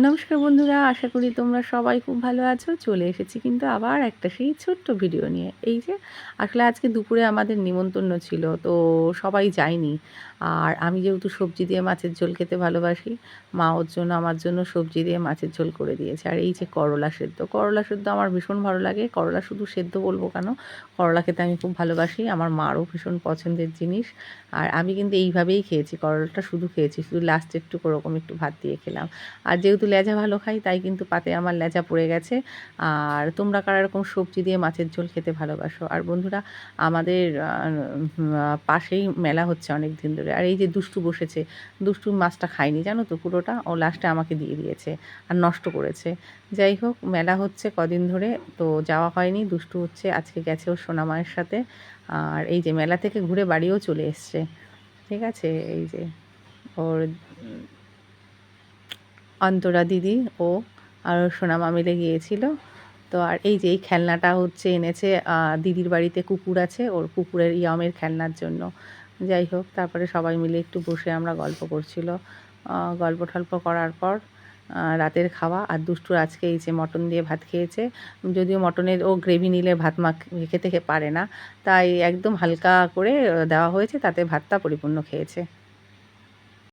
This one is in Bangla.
নমস্কার বন্ধুরা, আশা করি তোমরা সবাই খুব ভালো আছো। চলে এসেছি কিন্তু আবার একটা সেই ছোট্ট ভিডিও নিয়ে। এই যে আসলে আজকে দুপুরে আমাদের নিমন্ত্রণ ছিল, তো সবাই যায়নি। আর আমি যেহেতু সবজি দিয়ে মাছের ঝোল খেতে ভালোবাসি, মা ওর জন্য আমার জন্য সবজি দিয়ে মাছের ঝোল করে দিয়েছে। আর এই যে করলা সেদ্ধ আমার ভীষণ ভালো লাগে। করলা শুধু সেদ্ধ বলবো কেন, করলা খেতে আমি খুব ভালোবাসি। আমার মারও ভীষণ পছন্দের জিনিস। আর আমি কিন্তু এইভাবেই খেয়েছি, করলাটা শুধু খেয়েছি, শুধু লাস্টে একটু ওরকম একটু ভাত দিয়ে খেলাম। আর যেহেতু লেজা ভালো খাই, তাই কিন্তু পাতে আমার লেজা পড়ে গেছে। আর তোমরা কারা এরকম সবজি দিয়ে মাছের ঝোল খেতে ভালোবাসো? আর বন্ধুরা, আমাদের পাশেই মেলা হচ্ছে অনেক দিন ধরে। আর এই যে দুষ্টু বসেছে, দুষ্টু মাছটা খায়নি জানো তো পুরোটা, ও লাস্টে আমাকে দিয়ে দিয়েছে আর নষ্ট করেছে। যাই হোক, মেলা হচ্ছে কদিন ধরে, তো যাওয়া হয়নি। দুষ্টু হচ্ছে, আজকে গেছে ওর সোনামায়ের সাথে। আর এই যে মেলা থেকে ঘুরে বাড়িও চলে এসছে। ঠিক আছে, এই যে ওর অন্তরা দিদি, ও আর ওর সোনামা মিলে গিয়েছিল। তো আর এই যে এই খেলনাটা হচ্ছে এনেছে, দিদির বাড়িতে কুকুর আছে, ওর কুকুরের ইয়ামের খেলনার জন্য। যাই হোক, তারপরে সবাই মিলে একটু বসে আমরা গল্প করছিল। গল্প টল্প করার পর রাতের খাওয়া। আর দুষ্টুর আজকে এই যে মটন দিয়ে ভাত খেয়েছে। যদিও মটনের ও গ্রেভি নিলে ভাত খেতে পারে না, তাই একদম হালকা করে দেওয়া হয়েছে, তাতে ভাতটা পরিপূর্ণ খেয়েছে।